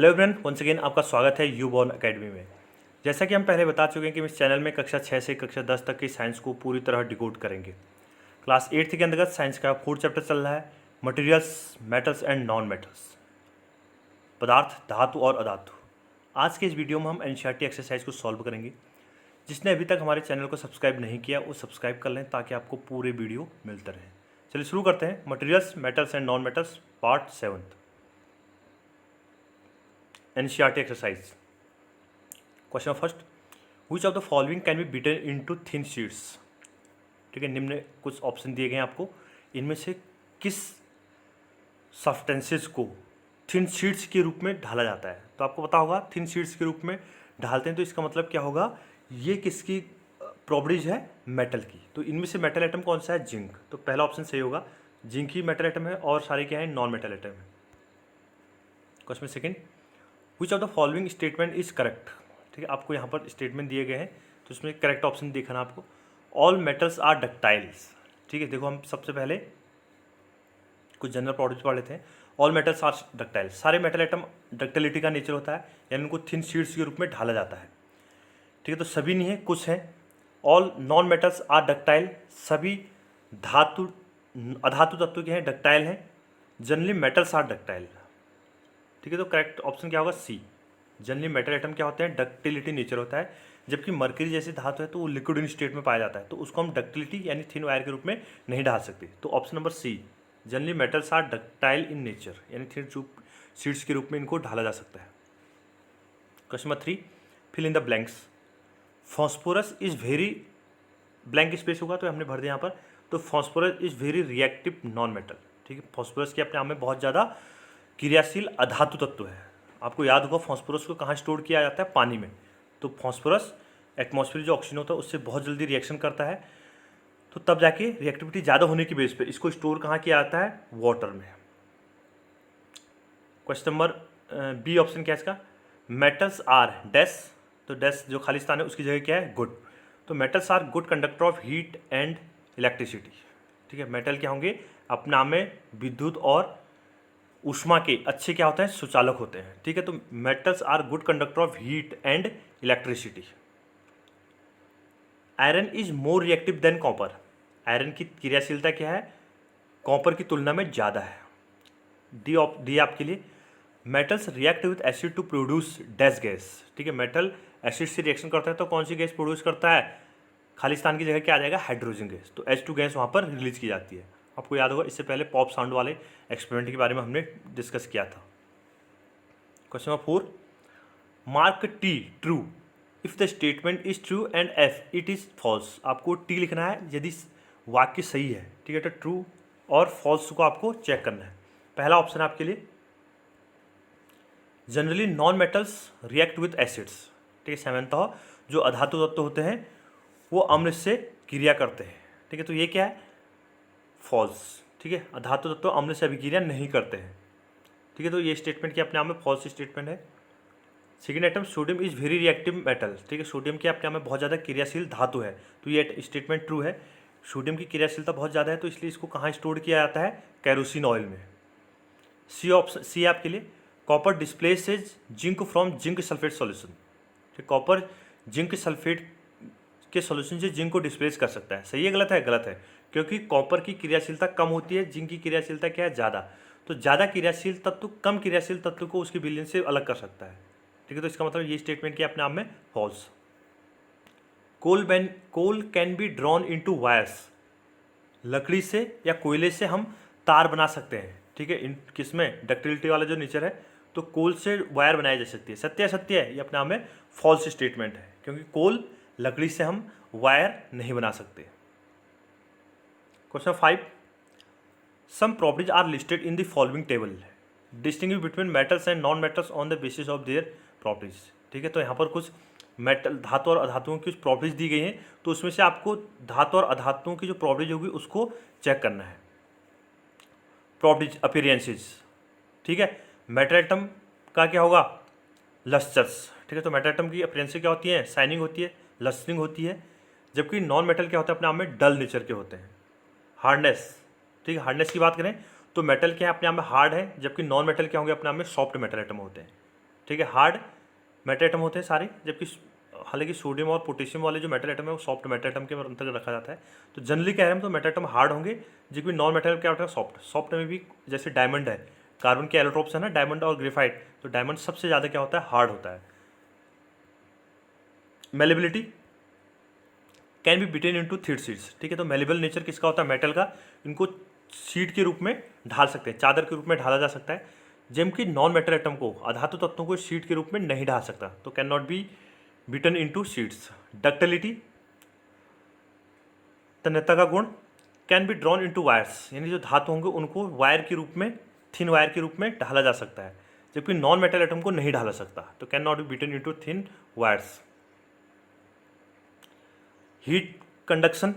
Hello everyone, once again आपका स्वागत है यू बॉर्न एकेडमी में। जैसा कि हम पहले बता चुके हैं कि इस चैनल में कक्षा 6 से कक्षा 10 तक की साइंस को पूरी तरह डिकोड करेंगे। क्लास 8 के अंतर्गत साइंस का 4th चैप्टर चल रहा है, materials, metals and non metals, पदार्थ, धातु और अधातु। आज के इस वीडियो में हम एनसीईआरटी एक्सरसाइज को सॉल्व करेंगे। जिसने अभी तक हमारे चैनल को सब्सक्राइब नहीं किया वो सब्सक्राइब कर लें ताकि आपको पूरे वीडियो मिलते रहें। चलिए शुरू करते हैं। Materials, metals and non metals, part 7, NCERT exercise. Question first, which of the following can be beaten into thin sheets. ठीक है, निम्न कुछ ऑप्शन दिए गए हैं आपको, इनमें से किस सब्सटेंसेस को थिन शीट्स के रूप में ढाला जाता है। तो आपको पता होगा थिन शीट्स के रूप में ढालते हैं, तो इसका मतलब क्या होगा, ये किसकी प्रॉपर्टीज है, मेटल की। तो इनमें से मेटल आइटम कौन सा है, जिंक। तो पहला ऑप्शन सही होगा, जिंक ही मेटल आइटम है और सारे क्या है, नॉन मेटल आइटम है। Question second, which of the following statement is correct. ठीक है, आपको यहाँ पर स्टेटमेंट दिए गए हैं तो इसमें करेक्ट ऑप्शन देखना आपको। All metals are ductiles. ठीक है, देखो हम सबसे पहले कुछ जनरल प्रॉपर्टीज पढ़ लेते हैं। ऑल मेटल्स आर डक्टाइल्स, सारे मेटल आइटम डक्टिलिटी का नेचर होता है, यानी उनको थिन शीट्स के रूप में ढाला जाता है। ठीक है, तो सभी नहीं है, कुछ हैं। All non metals are ductile, सभी धातु अधातु तत्व के हैं, डक्टाइल हैं। Generally metals are ductile. ठीक है, तो करेक्ट ऑप्शन क्या होगा, सी। जनरली मेटल आइटम क्या होते हैं, डक्टिलिटी नेचर होता है, जबकि मरकरी जैसी धातु है तो वो लिक्विड इन स्टेट में पाया जाता है, तो उसको हम डक्टिलिटी यानी थिन वायर के रूप में नहीं डाल सकते। तो option number C, generally metals are ductile in nature, यानी थिन शीट्स के रूप में इनको ढाला जा सकता है। Question number 3, fill in the blanks. Phosphorus is very, blank space होगा तो हमने भर दिया यहाँ पर। तो phosphorus is very reactive non metal. ठीक है, फॉस्फोरस के अपने आप में बहुत ज़्यादा क्रियाशील अधातु तत्व है। आपको याद होगा फॉस्फोरस को कहाँ स्टोर किया जाता है, पानी में। तो फॉस्फोरस एटमॉस्फेयर जो ऑक्सीजन होता है उससे बहुत जल्दी रिएक्शन करता है, तो तब जाके रिएक्टिविटी ज़्यादा होने की बेस पे इसको स्टोर कहाँ किया जाता है, वाटर में। क्वेश्चन नंबर बी ऑप्शन क्या है इसका, मेटल्स आर डैश। तो डैश जो खाली स्थान है उसकी जगह क्या है, गुड। तो metals are good conductor of heat and electricity. ठीक है, मेटल क्या होंगे, अपने आप में विद्युत और ऊष्मा के अच्छे क्या होते हैं, सुचालक होते हैं। ठीक है, तो metals are good conductor of heat and electricity. Iron is more reactive than copper. Iron की क्रियाशीलता क्या है, कॉपर की तुलना में ज़्यादा है। डी आपके लिए, metals react with acid to produce dash gas. ठीक है, मेटल एसिड से रिएक्शन करता है तो कौन सी गैस प्रोड्यूस करता है, खाली स्थान की जगह क्या आ जाएगा, हाइड्रोजन गैस। तो H2 गैस वहाँ पर रिलीज की जाती है। आपको याद होगा इससे पहले पॉप साउंड वाले एक्सपेरिमेंट के बारे में हमने डिस्कस किया था। Question number 4, mark T true if the statement is true and F it is false. आपको टी लिखना है यदि वाक्य सही है। ठीक है, तो ट्रू और फॉल्स को आपको चेक करना है। पहला ऑप्शन आपके लिए, generally non metals react with acids. ठीक है, सामान्यतः जो अधातु तत्व होते हैं वो अम्ल से क्रिया करते हैं। ठीक है, तो ये क्या है, फॉल्स। ठीक है, अधातु तत्व अम्ल से अभिक्रिया नहीं करते हैं। ठीक है, तो ये स्टेटमेंट क्या अपने आप में फॉल्स स्टेटमेंट है। Second item, sodium is very reactive metal. ठीक है, सोडियम के अपने आप में बहुत ज़्यादा क्रियाशील धातु है, तो ये स्टेटमेंट ट्रू है। सोडियम की क्रियाशीलता बहुत ज़्यादा है तो इसलिए इसको कहाँ स्टोर किया जाता है, कैरोसिन ऑयल में। सी ऑप्शन, सी आपके लिए, copper displaces zinc from zinc sulphate solution. ठीक, कॉपर जिंक सल्फेट के सॉल्यूशन से जिंक को डिस्प्लेस कर सकता है। सही है, गलत है, गलत है, क्योंकि कॉपर की क्रियाशीलता कम होती है, जिंक की क्रियाशीलता क्या है, ज़्यादा। तो ज़्यादा क्रियाशील तत्व कम क्रियाशील तत्व को उसके विलयन से अलग कर सकता है। ठीक है, तो इसका मतलब ये स्टेटमेंट क्या अपने आप में false. Coal can be drawn into wires. लकड़ी से या कोयले से हम तार बना सकते हैं। ठीक है, इन किसमें, डक्टिलिटी वाला जो नेचर है, तो कोल से वायर बनाई जा सकती है। सत्य है, सत्य है, ये अपने आप में फॉल्स स्टेटमेंट है, क्योंकि कोल लकड़ी से हम वायर नहीं बना सकते। Question 5, some properties are listed in the following table, distinguish between metals and non metals on the basis of their properties. ठीक है, तो यहाँ पर कुछ मेटल, धातु और अधातुओं की कुछ प्रॉपर्टीज दी गई हैं, तो उसमें से आपको धातु और अधातुओं की जो प्रॉपर्टीज होगी उसको चेक करना है। Properties, appearances. ठीक है, मेटल आइटम का क्या होगा, लस्टर्स। ठीक है, तो मेटल आइटम की अपीयरेंसेस क्या होती है, शाइनिंग होती है, लस्टरिंग होती है, जबकि नॉन मेटल क्या होता है, अपने आप में डल नेचर के होते हैं। हार्डनेस, ठीक है, हार्डनेस की बात करें तो मेटल क्या है, अपने आप में हार्ड है, जबकि नॉन मेटल क्या होंगे, अपने आप में सॉफ्ट मेटल आइटम होते हैं। ठीक है, हार्ड मेटल एटम होते हैं सारे, जबकि हालांकि सोडियम और पोटेशियम वाले जो मेटल एटम है वो सॉफ्ट मेटल एटम के अंतर्गत रखा जाता है। तो जनरली कह रहे हैं तो मेटल एटम हार्ड होंगे, जबकि नॉन मेटल क्या होता है सॉफ्ट। सॉफ्ट में भी जैसे डायमंड है, कार्बन के एलोट्रोप्स है ना, डायमंड और ग्रेफाइट, तो डायमंड सबसे ज़्यादा क्या होता है हार्ड होता है। Malleability can be bitten into thin sheets, ठीक है। तो मेलेबल नेचर किसका होता है मेटल का, इनको शीट के रूप में ढाल सकते हैं, चादर के रूप में ढाला जा सकता है, जबकि नॉन मेटल एटम को, अधातु तत्वों को शीट के रूप में नहीं ढाल सकता, तो can not be beaten into sheets. Ductility तन्यता का गुण, can be drawn into wires, यानी जो धातु होंगे उनको वायर के रूप में, थिन वायर के रूप में ढाला जा सकता है, जबकि नॉन मेटल एटम को नहीं ढाला सकता, तो can not be beaten into thin wires. Heat conduction,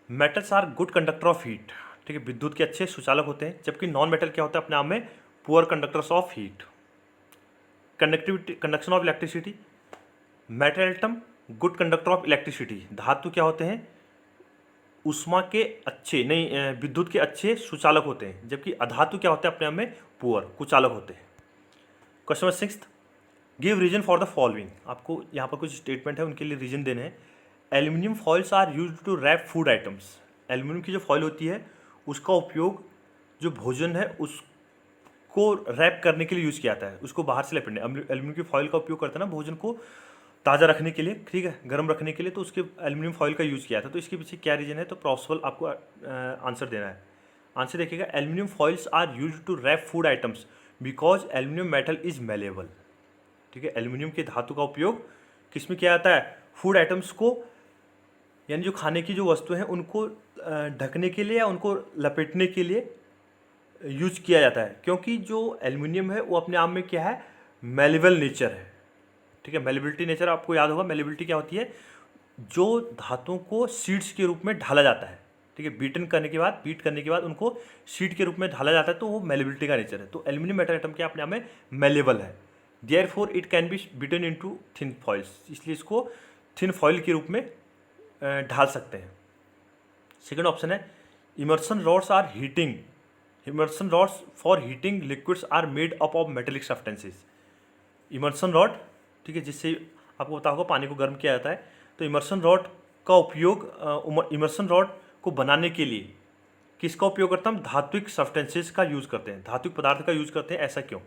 metals are good conductor of heat, ठीक है, विद्युत के अच्छे सुचालक होते हैं, जबकि नॉन मेटल क्या होता है अपने आप में poor conductors of heat. Conductivity conduction of electricity, metal atom good conductor of electricity, धातु क्या होते हैं उष्मा के अच्छे नहीं विद्युत के अच्छे सुचालक होते हैं, जबकि अधातु क्या होते हैं अपने आप में पुअर कुचालक होते हैं। Question 6, give reason for the following, आपको यहाँ पर कुछ स्टेटमेंट है उनके लिए रीजन देने हैं। Aluminium foils are used to wrap food items, aluminium की जो फॉइल होती है उसका उपयोग जो भोजन है उसको रैप करने के लिए यूज़ किया जाता है, उसको बाहर से लपेटने। एल्यूमिनियम की फॉइल का उपयोग करते हैं ना भोजन को ताज़ा रखने के लिए, ठीक है, गर्म रखने के लिए, तो उसके एल्यूमिनियम फॉइल का यूज़ किया था। तो इसके पीछे क्या रीजन है, तो पॉसिबल आपको आंसर देना है। आंसर देखिएगा, aluminium foils are used to wrap food items because aluminium metal is malleable, ठीक है। एल्यूमिनियम के धातु का उपयोग किस में किया जाता है, फूड आइटम्स को, यानी जो खाने की जो वस्तु हैं उनको ढकने के लिए या उनको लपेटने के लिए यूज किया जाता है, क्योंकि जो एल्यूमिनियम है वो अपने आप में क्या है मेलेबल नेचर है, ठीक है। मेलेबिलिटी नेचर आपको याद होगा, मेलेबिलिटी क्या होती है, जो धातुओं को सीड्स के रूप में ढाला जाता है, ठीक है, बीट करने के बाद उनको सीड के रूप में ढाला जाता है, तो वो मेलेबिलिटी का नेचर है। तो एल्यूमिनियम मेटल एटम के अपने आप में मेलेबल है, therefore it can be beaten into thin foils, इसलिए इसको थिन फॉइल के रूप में ढाल सकते हैं। सेकंड ऑप्शन है, immersion rods are heating, immersion rods for heating liquids are made up of metallic substances. Immersion rod, ठीक है, जिससे आपको पता होगा पानी को गर्म किया जाता है, तो इमर्सन रॉड का उपयोग, इमर्सन रॉड को बनाने के लिए किसका उपयोग करता हम, धात्विक सब्सटेंसेस का यूज़ करते हैं, धात्विक पदार्थ का यूज़ करते हैं, ऐसा क्यों।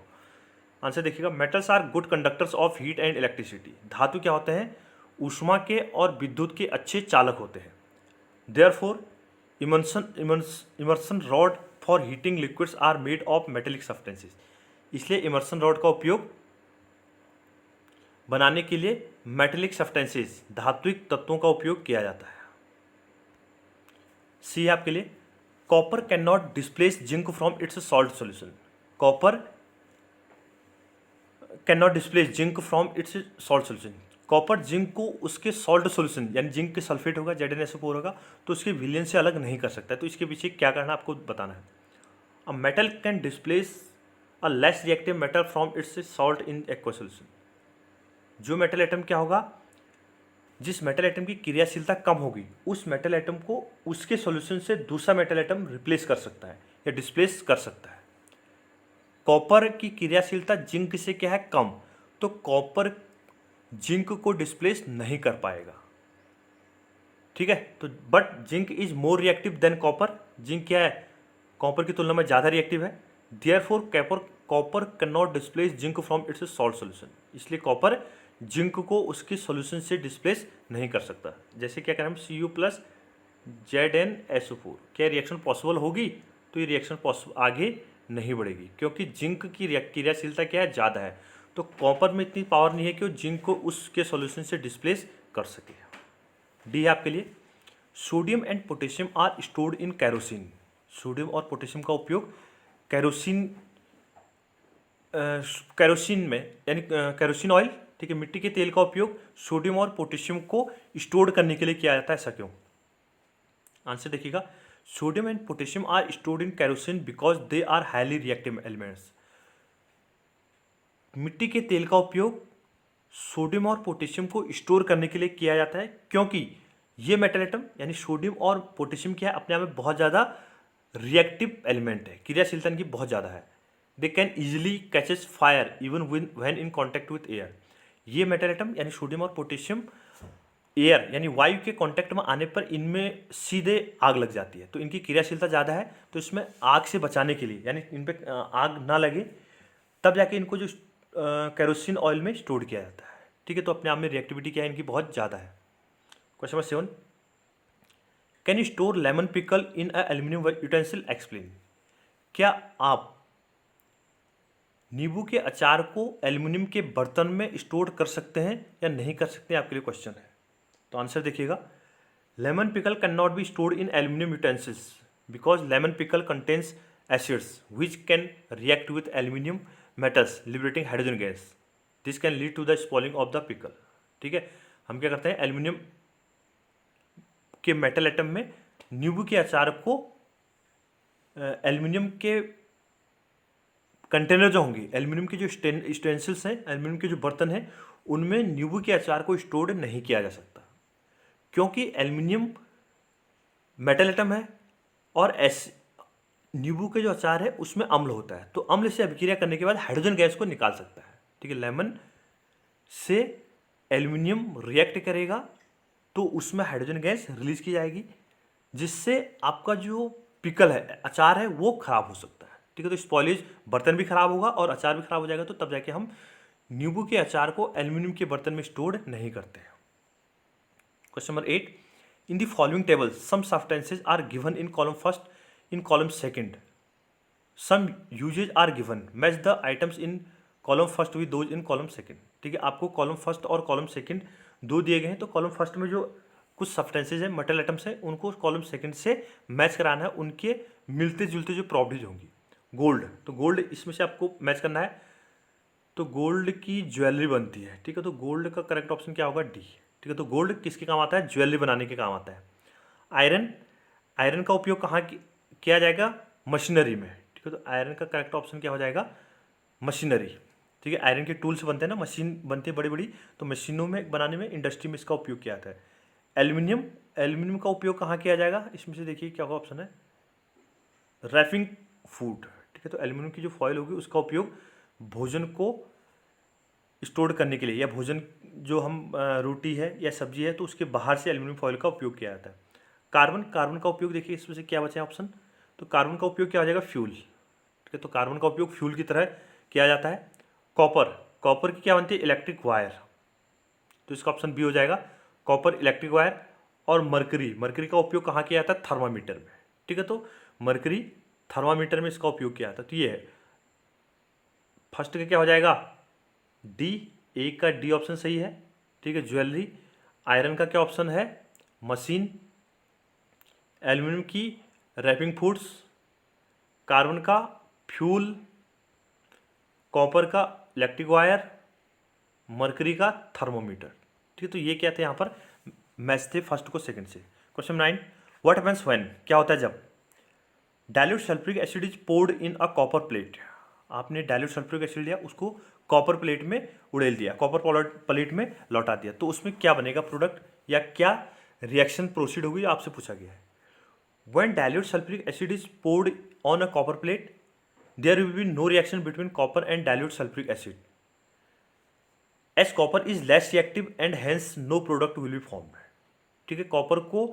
आंसर देखिएगा, metals are good conductors of heat and electricity, धातु क्या होते हैं ऊष्मा के और विद्युत के अच्छे चालक होते हैं। Therefore immersion rod for heating liquids are made of metallic substances, इसलिए इमर्सन रॉड का उपयोग बनाने के लिए मेटेलिक सब्सटेंसेस धात्विक तत्वों का उपयोग किया जाता है। सी है आपके लिए, copper can not displace zinc from its salt solution, copper can not displace zinc from its salt solution, copper zinc को उसके सॉल्ट सॉल्यूशन यानी जिंक के सल्फेट होगा ZnSO4 होगा तो उसके विलयन से अलग नहीं कर सकता है। तो इसके पीछे क्या करना आपको बताना है। A metal can displace a less reactive metal from its salt in aqua solution, जो मेटल एटम क्या होगा, जिस मेटल एटम की क्रियाशीलता कम होगी उस मेटल एटम को उसके सॉल्यूशन से दूसरा मेटल एटम रिप्लेस कर सकता है या डिस्प्लेस कर सकता है। कॉपर की क्रियाशीलता जिंक से क्या है कम, तो कॉपर जिंक को डिस्प्लेस नहीं कर पाएगा, ठीक है। तो but zinc is more reactive than copper, zinc क्या है कॉपर की तुलना में ज़्यादा रिएक्टिव है। Therefore copper can not displace zinc from its salt solution, इसलिए कॉपर जिंक को उसके सॉल्यूशन से डिस्प्लेस नहीं कर सकता। जैसे क्या करें हम Cu प्लस ZnSO4, क्या रिएक्शन पॉसिबल होगी, तो ये रिएक्शन आगे नहीं बढ़ेगी क्योंकि जिंक की क्रियाशीलता क्या है ज़्यादा है, तो कॉपर में इतनी पावर नहीं है कि वो जिंक को उसके सॉल्यूशन से डिस्प्लेस कर सके। डी है आपके लिए, sodium and potassium are stored in kerosene, sodium और पोटेशियम का उपयोग कैरोसिन में यानी कैरोसिन ऑयल, ठीक है, मिट्टी के तेल का उपयोग सोडियम और पोटेशियम को स्टोर करने के लिए किया जाता है, ऐसा क्यों। आंसर देखिएगा, sodium and potassium are stored in kerosene because they are highly reactive elements, मिट्टी के तेल का उपयोग सोडियम और पोटेशियम को स्टोर करने के लिए किया जाता है क्योंकि ये मेटल एटम यानी सोडियम और पोटेशियम क्या है अपने आप में बहुत ज़्यादा रिएक्टिव एलिमेंट है, क्रियाशीलता इनकी बहुत ज़्यादा है। They can easily catches fire even when in contact with air. ये मेटल एटम यानी सोडियम और पोटेशियम एयर यानी वायु के कांटेक्ट में आने पर इनमें सीधे आग लग जाती है, तो इनकी क्रियाशीलता ज़्यादा है, तो इसमें आग से बचाने के लिए यानी इन पे आग ना लगे तब जाके इनको जो केरोसिन ऑयल में स्टोर किया जाता है। ठीक है, तो अपने आप में रिएक्टिविटी क्या है इनकी बहुत ज़्यादा है। Question number 7, can you store lemon pickle in a aluminium utensil, explain. क्या आप नींबू के अचार को एल्यूमिनियम के बर्तन में स्टोर कर सकते हैं या नहीं कर सकते हैं, आपके लिए क्वेश्चन है। तो आंसर देखिएगा, lemon pickle can not be stored in aluminium utensils because lemon pickle contains acids which can react with aluminium metals liberating hydrogen gas, this can lead to the spoiling of the pickle. ठीक है, हम क्या करते हैं, aluminium के metal atom में नींबू के अचार को एल्यूमिनियम के कंटेनर जो होंगे, एल्यूमिनियम के जो स्टेंसिल्स हैं, एल्यूमिनियम के जो बर्तन हैं, उनमें नींबू के अचार को स्टोर नहीं किया जा सकता, क्योंकि एल्यूमिनियम मेटल एटम है और नींबू के जो अचार है उसमें अम्ल होता है, तो अम्ल से अभिक्रिया करने के बाद हाइड्रोजन गैस को निकाल सकता है। ठीक है, लेमन से एल्यूमिनियम रिएक्ट करेगा तो उसमें हाइड्रोजन गैस रिलीज की जाएगी, जिससे आपका जो पिकल है, अचार है, वो खराब हो सकता है। ठीक है, तो स्पॉइलेज, बर्तन भी खराब होगा और अचार भी खराब हो जाएगा, तो तब जाके हम नींबू के अचार को एल्यूमिनियम के बर्तन में स्टोर नहीं करते हैं। Question number 8, in the following table some substances are given in column first, in column second, some usages are given, match the items in column first with those in column second. ठीक है, आपको column first और column second दो दिए गए हैं, तो column first में जो कुछ सब्सटेंसेज हैं, मेटल एटम्स हैं, उनको कॉलम सेकंड से मैच कराना है, उनके मिलते जुलते जो प्रॉपर्टीज होंगी। गोल्ड, तो गोल्ड इसमें से आपको मैच करना है, तो गोल्ड की ज्वेलरी बनती है। ठीक है, तो गोल्ड का करेक्ट ऑप्शन क्या होगा, डी। ठीक है, तो गोल्ड किसके काम आता है, ज्वेलरी बनाने के काम आता है। आयरन, आयरन का उपयोग कहाँ किया जाएगा, मशीनरी में। ठीक है, तो आयरन का करेक्ट ऑप्शन क्या हो जाएगा, मशीनरी। ठीक है, आयरन के टूल्स बनते हैं ना, मशीन बनती है बड़ी बड़ी, तो मशीनों में बनाने में, इंडस्ट्री में इसका उपयोग किया जाता है। एल्यूमिनियम, एल्यूमिनियम का उपयोग कहाँ किया जाएगा, इसमें से देखिए क्या होगा ऑप्शन है, रैपिंग फूड। ठीक है, तो एल्यूमिनियम की जो फॉइल होगी उसका उपयोग भोजन को स्टोर करने के लिए, या भोजन जो हम रोटी है या सब्जी है तो उसके बाहर से एल्यूमिनियम फॉइल का उपयोग किया जाता है। कार्बन, कार्बन का उपयोग देखिए इसमें से क्या बचा है ऑप्शन, तो कार्बन का उपयोग क्या हो जाएगा, फ्यूल। ठीक है, तो कार्बन का उपयोग फ्यूल की तरह किया जाता है। कॉपर, कॉपर की क्या बनती है, इलेक्ट्रिक वायर, तो इसका ऑप्शन बी हो जाएगा, कॉपर इलेक्ट्रिक वायर। और मरकरी, मरकरी का उपयोग कहाँ किया जाता है, थर्मामीटर में। ठीक है, तो मरकरी थर्मामीटर में इसका उपयोग किया जाता है, तो ये है फर्स्ट का क्या हो जाएगा, डी, एक का डी ऑप्शन सही है। ठीक है, ज्वेलरी, आयरन का क्या ऑप्शन है, मशीन, एल्यूमिनियम की रैपिंग फूड्स, कार्बन का फ्यूल, कॉपर का इलेक्ट्रिक वायर, मरकरी का थर्मोमीटर। ठीक है, तो ये क्या थे यहाँ पर मैच थे फर्स्ट को सेकंड से। क्वेश्चन 9, व्हाट हैपेंस व्हेन, क्या होता है जब dilute sulphuric acid is poured in a copper plate, आपने डाइल्यूट सल्फ्यूरिक एसिड लिया, उसको कॉपर प्लेट में उड़ेल दिया, कॉपर प्लेट में लौटा दिया, तो उसमें क्या बनेगा प्रोडक्ट, या क्या रिएक्शन प्रोसीड होगी, आपसे पूछा गया है। When dilute sulphuric acid is poured on a copper plate there will be no reaction between copper and dilute sulphuric acid as copper is less reactive and hence no product will be formed. ठीक है, copper को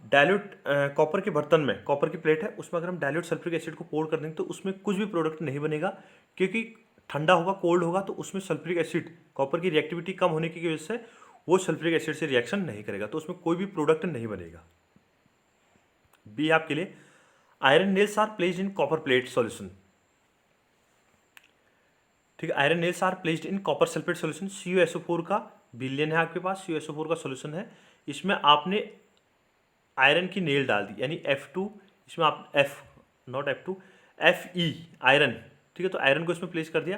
dilute, copper के बर्तन में, copper की plate है, उसमें अगर हम डाइल्यूट सल्फ्यूरिक एसिड को पोर कर देंगे तो उसमें कुछ भी प्रोडक्ट नहीं बनेगा, क्योंकि ठंडा होगा, कोल्ड होगा, तो उसमें सल्फ्यूरिक एसिड, कॉपर की रिएक्टिविटी कम होने की वजह से वो सल्फ्यूरिक एसिड से रिएक्शन नहीं करेगा, तो उसमें कोई भी प्रोडक्ट नहीं बनेगा। बी आपके लिए, iron nails are placed in copper plate solution. ठीक है, iron nails are placed in copper sulphate solution, CuSO4 का बिलियन है आपके पास, CuSO4 का सॉल्यूशन है, इसमें आपने आयरन की नेल डाल दी, यानी F2, इसमें आप नॉट F2, Fe आयरन। ठीक है, तो आयरन को इसमें प्लेस कर दिया,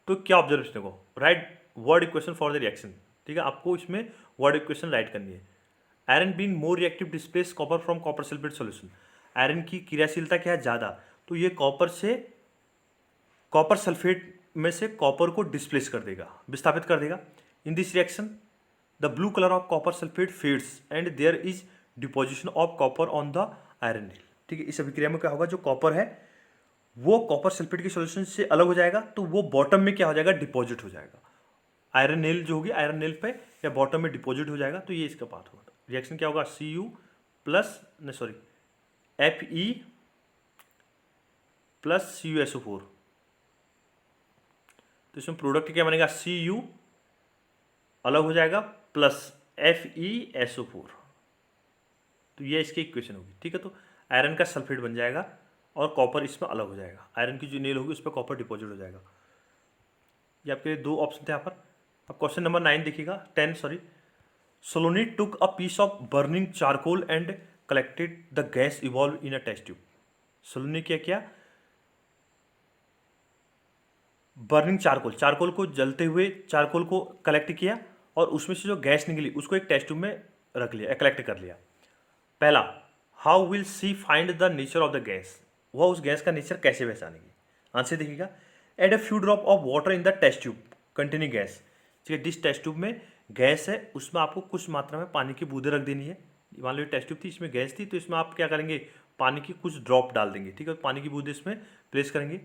तो क्या ऑब्जर्वेशन को right word equation for the reaction. ठीक है, आपको इसमें वर्ड इक्वेशन राइट करनी है। Iron being more reactive displace copper from copper sulphate solution, iron की क्रियाशीलता क्या है, ज़्यादा, तो ये कॉपर से, कॉपर सल्फेट में से कॉपर को डिस्प्लेस कर देगा, विस्थापित कर देगा। In this reaction the blue colour of copper sulphate fades and there is deposition of copper on the iron nail. ठीक है, इस अभिक्रिया में क्या होगा, जो कॉपर है वो कॉपर सल्फेट के सॉल्यूशन से अलग हो जाएगा, तो वो बॉटम में क्या हो जाएगा, डिपॉजिट हो जाएगा। आयरन नेल जो होगी, आयरन नेल पे या बॉटम में डिपॉजिट हो जाएगा, तो ये इसका पाथ होगा। रिएक्शन क्या होगा, Cu plus Fe plus CuSO4। तो इसमें प्रोडक्ट क्या बनेगा, Cu अलग हो जाएगा प्लस FeSO4। तो ये इसकी इक्वेशन होगी, ठीक है। तो आयरन का सल्फेट बन जाएगा और कॉपर इसमें अलग हो जाएगा। आयरन की जो नेल होगी उस पर कॉपर डिपॉजिट हो जाएगा। ये आपके दो ऑप्शन थे यहाँ पर। अब क्वेश्चन नंबर 9 देखिएगा, 10 sorry. Saloni took a piece of burning charcoal and collected the gas evolve in a test tube. Saloni क्या किया, बर्निंग चारकोल को जलते हुए चारकोल को कलेक्ट किया और उसमें से जो गैस निकली उसको एक टेस्ट ट्यूब में रख लिया, कलेक्ट कर लिया। पहला, how will see find the nature of the gas, वह उस गैस का नेचर कैसे पहचानेगी। आंसर देखिएगा, add a few drop of water in the test tube containing gas. ठीक है, जिस टेस्ट ट्यूब में गैस है उसमें आपको कुछ मात्रा में पानी की बूंदें रख देनी है। मान लो टेस्ट ट्यूब थी, इसमें गैस थी, तो इसमें आप क्या करेंगे, पानी की कुछ ड्रॉप डाल देंगे। ठीक है, पानी की बूंदें इसमें प्लेस करेंगे।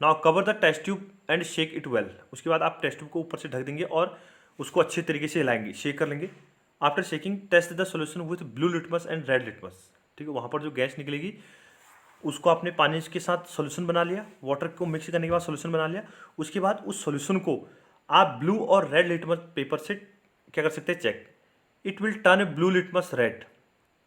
Now cover the test tube and shake it well. उसके बाद आप टेस्ट ट्यूब को ऊपर से ढक देंगे और उसको अच्छे तरीके से हिलाएंगे, शेक कर लेंगे। After shaking test the solution with blue litmus and red litmus. ठीक है, वहाँ पर जो गैस निकलेगी उसको आपने पानी के साथ सोल्यूशन बना लिया, वाटर को मिक्स करने के बाद सोल्यूशन बना लिया। उसके बाद उस सोल्यूशन को आप ब्लू और रेड लिटमस पेपर से क्या कर सकते हैं, check. It will turn blue litmus red,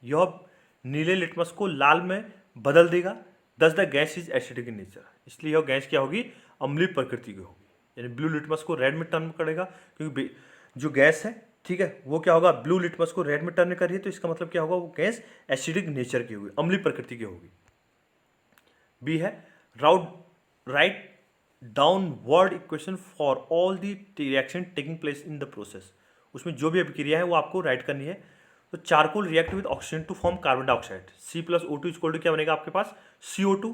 यह नीले लिटमस को लाल में बदल देगा। Thus the gas is acidic in nature, इसलिए यह गैस क्या होगी, अम्लीय प्रकृति की होगी। यानी ब्लू लिटमस को रेड में टर्न करेगा, क्योंकि जो गैस है, ठीक है, वो क्या होगा, ब्लू लिटमस को रेड में टर्न कर रही है, तो इसका मतलब क्या होगा, वो गैस एसिडिक नेचर की होगी, अम्लीय प्रकृति की होगी। बी है, right downward equation for all the reaction taking place in the process. उसमें जो भी अभिक्रिया है वो आपको राइट करनी है। तो charcoal react with oxygen to form carbon dioxide, C+O2 equal to क्या बनेगा आपके पास, CO2।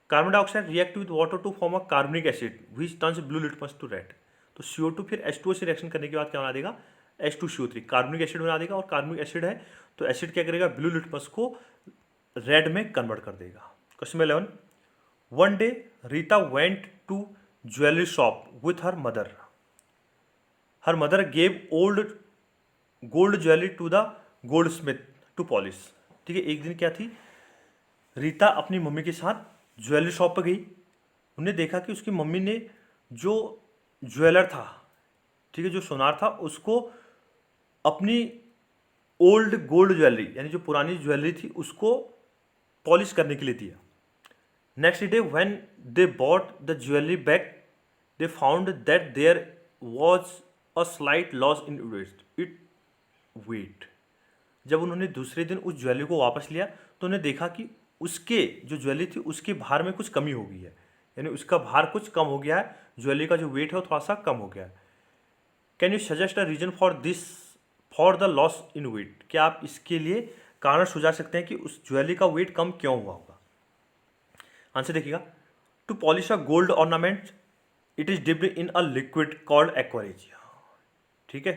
Carbon dioxide react with water to form a carbonic acid which turns blue litmus to red. तो CO2 फिर H2O से रिएक्शन करने के बाद क्या बना देगा, H2CO3 कार्बनिक एसिड बना देगा, और कार्बनिक एसिड है तो एसिड क्या करेगा, ब्लू लिटमस को रेड में कन्वर्ट कर देगा। Question 11, one day Rita went to jewellery shop with her mother. Her mother gave old gold jewellery to the goldsmith to polish. ठीक है, एक दिन क्या थी, रीता अपनी मम्मी के साथ ज्वेलरी शॉप पर गई। उन्हें देखा कि उसकी मम्मी ने जो ज्वेलर था, ठीक है, जो सोनार था, उसको अपनी ओल्ड गोल्ड ज्वेलरी यानी जो पुरानी ज्वेलरी थी उसको पॉलिश करने के लिए दिया। Next day when they bought the jewellery back they found that there was a slight loss in weight. जब उन्होंने दूसरे दिन उस ज्वेलरी को वापस लिया तो उन्हें देखा कि उसके जो ज्वेलरी थी उसके भार में कुछ कमी हो गई है, यानी उसका भार कुछ कम हो गया है, ज्वेलरी का जो वेट है वो थोड़ा सा कम हो गया है। Can you suggest a reason for this, for the loss in weight. क्या आप इसके लिए कारण सुझा सकते हैं कि उस ज्वेलरी का वेट कम क्यों हुआ होगा। आंसर देखिएगा, to polish a gold ornament it is dipped in a liquid called aqua regia. ठीक है,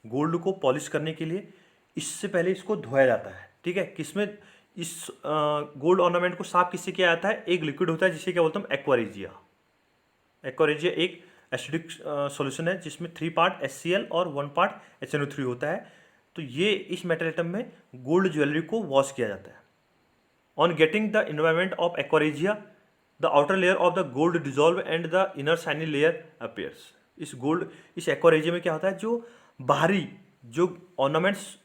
गोल्ड को पॉलिश करने के लिए इससे पहले इसको धोया जाता है। ठीक है, किसमें, इस गोल्ड ऑर्नामेंट को साफ किससे किया जाता है, एक लिक्विड होता है जिसे क्या बोलते हैं, एक्वारेजिया। एक्वारेजिया एक एसिडिक सॉल्यूशन है जिसमें 3 पार्ट HCl और 1 पार्ट HNO3 होता है। तो ये इस मेटल एटम में गोल्ड ज्वेलरी को वॉश किया जाता है। On getting the environment of aqua regia the outer layer of the gold dissolve and the inner shiny layer appears. इस एक्वारेजिया में क्या होता है, जो बाहरी जो ऑर्नामेंट्स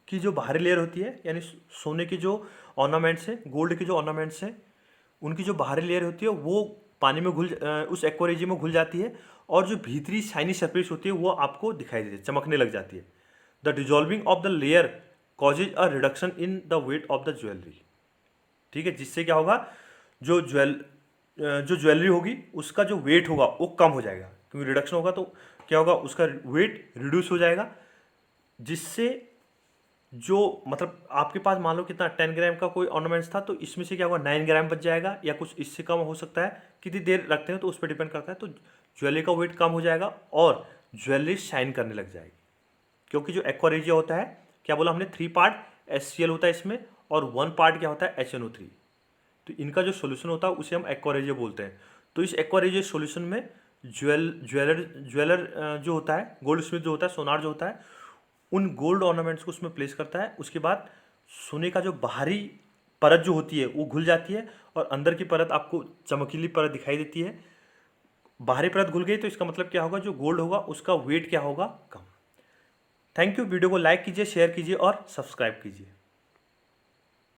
की जो बाहरी लेयर होती है, यानी सोने की जो ऑर्नामेंट्स है, गोल्ड की जो ऑर्नामेंट्स हैं, उनकी जो बाहरी लेयर होती है वो पानी में उस एक्वारेजिया में घुल जाती है, और जो भीतरी शाइनी सरफेस होती है वो आपको दिखाई देती है, चमकने लग जाती है। The dissolving of the layer causes a reduction in the weight of the jewellery. ठीक है, जिससे क्या होगा, जो ज्वेलरी होगी उसका जो वेट होगा वो कम हो जाएगा, क्योंकि रिडक्शन होगा तो क्या होगा, उसका वेट रिड्यूस हो जाएगा, जिससे जो मतलब आपके पास मान लो कितना 10 ग्राम का कोई ऑर्नामेंट्स था, तो इसमें से क्या होगा 9 ग्राम बच जाएगा, या कुछ इससे कम हो सकता है, कितनी देर रखते हैं तो उस पर डिपेंड करता है। तो ज्वेलरी का वेट कम हो जाएगा और ज्वेलरी शाइन करने लग जाएगी, क्योंकि जो एक्वारेजिया होता है, क्या बोला हमने, 3 पार्ट HCl होता है इसमें, और 1 पार्ट क्या होता है HNO3। तो इनका जो सोल्यूशन होता है उसे हम एक्वारेजिया बोलते हैं। तो इस एक्वारेजिया सोल्यूशन में ज्वेलर जो होता है, गोल्ड स्मिथ जो होता है, सोनार जो होता है, उन गोल्ड ऑर्नामेंट्स को उसमें प्लेस करता है। उसके बाद सोने का जो बाहरी परत जो होती है वो घुल जाती है और अंदर की परत आपको चमकीली परत दिखाई देती है। बाहरी परत घुल गई तो इसका मतलब क्या होगा, जो गोल्ड होगा उसका वेट क्या होगा, कम। Thank you. वीडियो को लाइक कीजिए, शेयर कीजिए और सब्सक्राइब कीजिए।